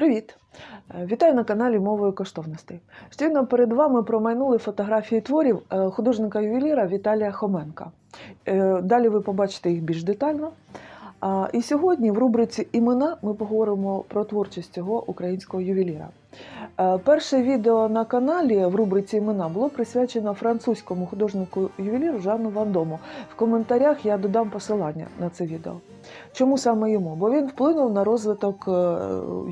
Привіт! Вітаю на каналі Мовою коштовностей. Щойно перед вами промайнули фотографії творів художника-ювеліра Віталія Хоменка. Далі ви побачите їх більш детально. І сьогодні в рубриці «Імена» ми поговоримо про творчість цього українського ювеліра. Перше відео на каналі в рубриці «Імена» було присвячено французькому художнику-ювеліру Жану Вандому. В коментарях я додам посилання на це відео. Чому саме йому? Бо він вплинув на розвиток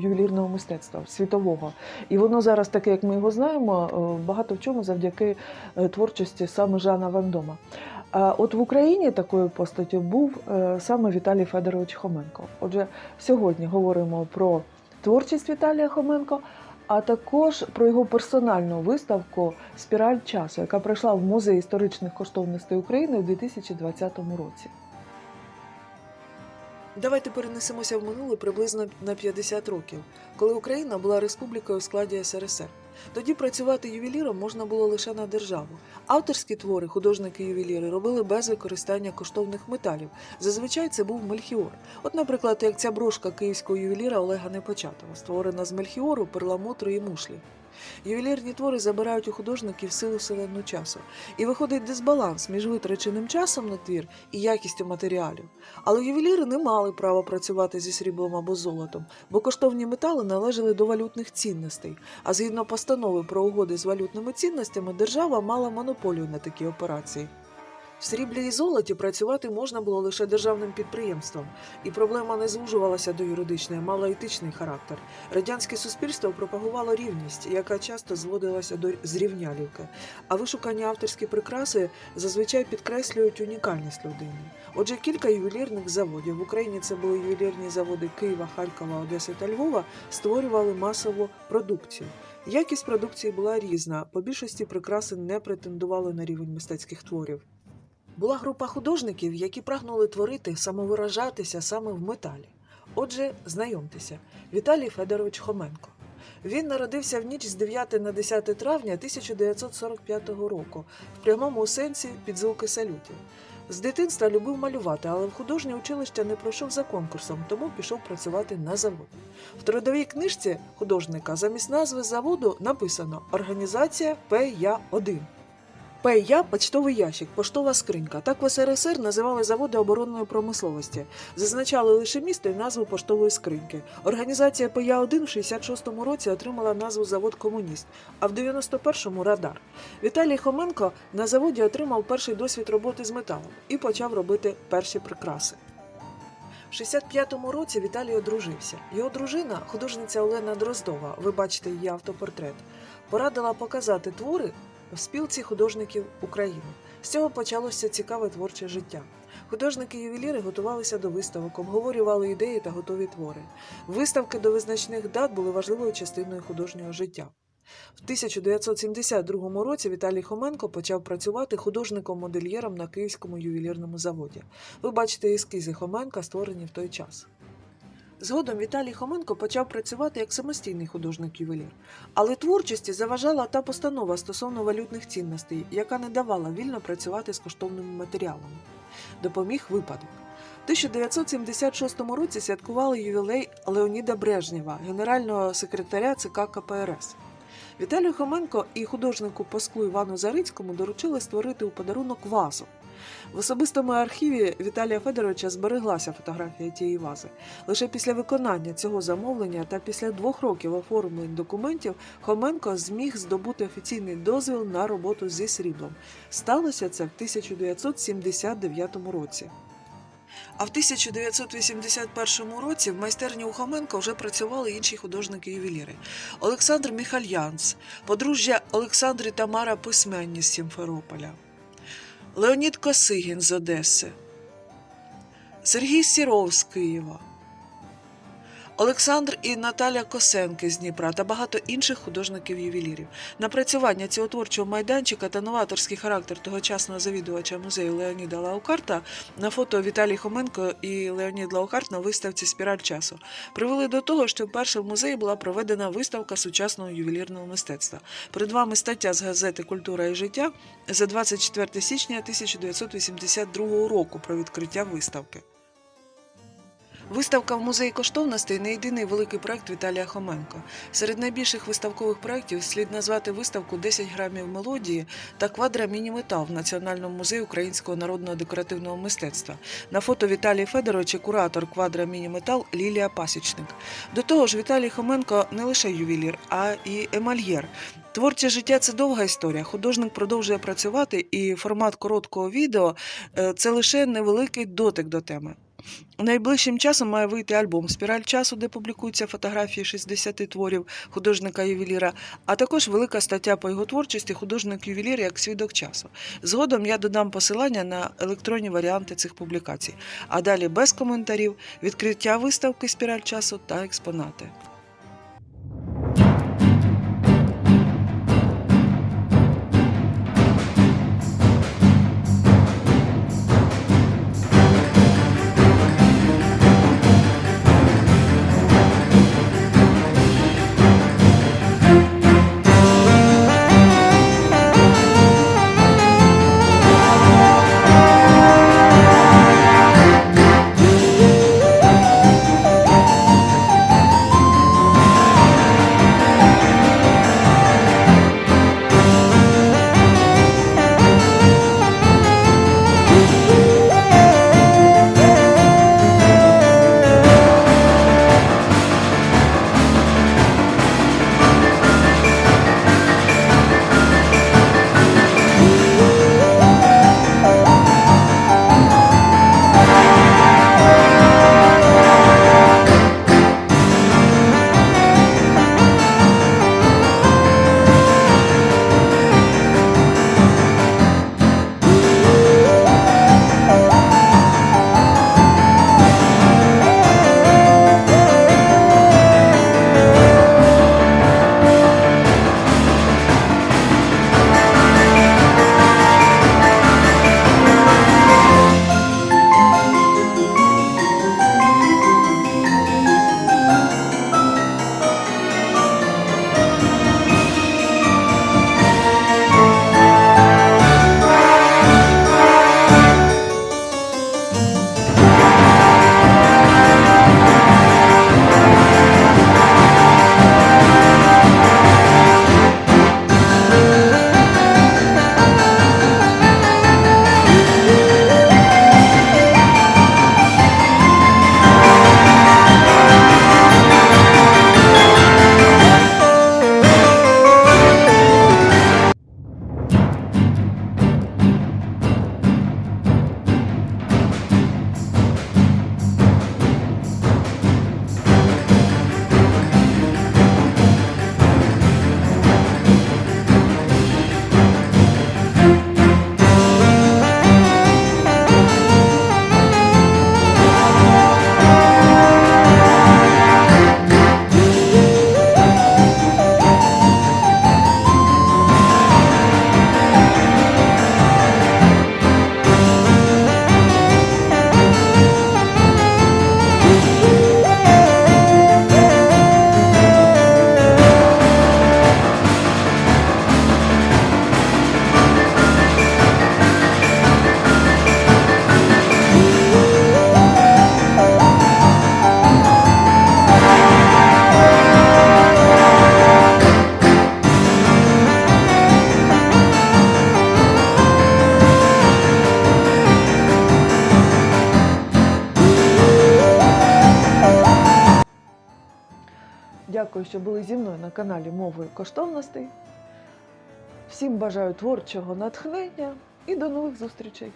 ювелірного мистецтва світового. І воно зараз таке, як ми його знаємо, багато в чому завдяки творчості саме Жана Вандома. От в Україні такою постаттю був саме Віталій Федорович Хоменко. Отже, сьогодні говоримо про творчість Віталія Хоменко, а також про його персональну виставку «Спіраль часу», яка пройшла в Музей історичних коштовностей України у 2020 році. Давайте перенесемося в минуле приблизно на 50 років, коли Україна була республікою в складі СРСР. Тоді працювати ювеліром можна було лише на державу. Авторські твори художники-ювеліри робили без використання коштовних металів. Зазвичай це був мельхіор. От, наприклад, як ця брошка київського ювеліра Олега Непочатого, створена з мельхіору, перламутру і мушлі. Ювелірні твори забирають у художників силу вселенну часу. І виходить дисбаланс між витраченим часом на твір і якістю матеріалів. Але ювеліри не мали права працювати зі сріблом або золотом, бо коштовні метали належали до валютних цінностей. А згідно постанови про угоди з валютними цінностями, держава мала монополію на такі операції. В сріблі і золоті працювати можна було лише державним підприємством. І проблема не звужувалася до юридичної, а мала етичний характер. Радянське суспільство пропагувало рівність, яка часто зводилася до зрівнялівки. А вишукані авторські прикраси зазвичай підкреслюють унікальність людини. Отже, кілька ювелірних заводів, в Україні це були ювелірні заводи Києва, Харкова, Одеси та Львова, створювали масову продукцію. Якість продукції була різна, по більшості прикраси не претендували на рівень мистецьких творів. Була група художників, які прагнули творити, самовиражатися саме в металі. Отже, знайомтеся, Віталій Федорович Хоменко. Він народився в ніч з 9 на 10 травня 1945 року, в прямому сенсі під звуки салютів. З дитинства любив малювати, але в художнє училище не пройшов за конкурсом, тому пішов працювати на завод. В трудовій книжці художника замість назви заводу написано «Організація ПЯ-1». ПЯ – почтовий ящик, поштова скринька. Так в СРСР називали заводи оборонної промисловості. Зазначали лише місто і назву поштової скриньки. Організація ПЯ-1 в 66-му році отримала назву «Завод Комуніст», а в 91-му – «Радар». Віталій Хоменко на заводі отримав перший досвід роботи з металом і почав робити перші прикраси. В 65-му році Віталій одружився. Його дружина, художниця Олена Дроздова, ви бачите її автопортрет, порадила показати твори в спілці художників України. З цього почалося цікаве творче життя. Художники-ювеліри готувалися до виставок, обговорювали ідеї та готові твори. Виставки до визначних дат були важливою частиною художнього життя. В 1972 році Віталій Хоменко почав працювати художником-модельєром на Київському ювелірному заводі. Ви бачите ескізи Хоменка, створені в той час. Згодом Віталій Хоменко почав працювати як самостійний художник-ювелір. Але творчості заважала та постанова стосовно валютних цінностей, яка не давала вільно працювати з коштовними матеріалами. Допоміг випадок. В 1976 році святкували ювілей Леоніда Брежнєва, генерального секретаря ЦК КПРС. Віталію Хоменко і художнику Паску Івану Зарицькому доручили створити у подарунок вазу. В особистому архіві Віталія Федоровича збереглася фотографія тієї вази. Лише після виконання цього замовлення та після 2 років оформлень документів Хоменко зміг здобути офіційний дозвіл на роботу зі сріблом. Сталося це в 1979 році. А в 1981 році в майстерні у Хоменко вже працювали інші художники-ювеліри. Олександр Міхальянц, подружжя Олександр і Тамара письменні з Сімферополя, Леонід Косигін з Одеси, Сергій Сіров з Києва, Олександр і Наталя Косенки з Дніпра та багато інших художників-ювелірів. Напрацювання цього творчого майданчика та новаторський характер тогочасного завідувача музею Леоніда Лаукарта на фото Віталій Хоменко і Леонід Лаукарт на виставці «Спіраль часу» привели до того, що вперше в музеї була проведена виставка сучасного ювелірного мистецтва. Перед вами стаття з газети «Культура і життя» за 24 січня 1982 року про відкриття виставки. Виставка в музеї коштовностей не єдиний великий проект Віталія Хоменка. Серед найбільших виставкових проєктів слід назвати виставку «10 грамів мелодії» та «Квадра міні-метал» в Національному музеї українського народного декоративного мистецтва. На фото Віталій Федорович і куратор «Квадра міні-метал» Лілія Пасічник. До того ж, Віталій Хоменко не лише ювелір, а і емальєр. Творче життя – це довга історія. Художник продовжує працювати, і формат короткого відео – це лише невеликий дотик до теми. Найближчим часом має вийти альбом «Спіраль часу», де публікуються фотографії 60 творів художника-ювеліра, а також велика стаття по його творчості «Художник-ювелір як свідок часу». Згодом я додам посилання на електронні варіанти цих публікацій. А далі без коментарів, відкриття виставки «Спіраль часу» та експонати. Дякую, що були зі мною на каналі Мовою коштовностей. Всім бажаю творчого натхнення і до нових зустрічей!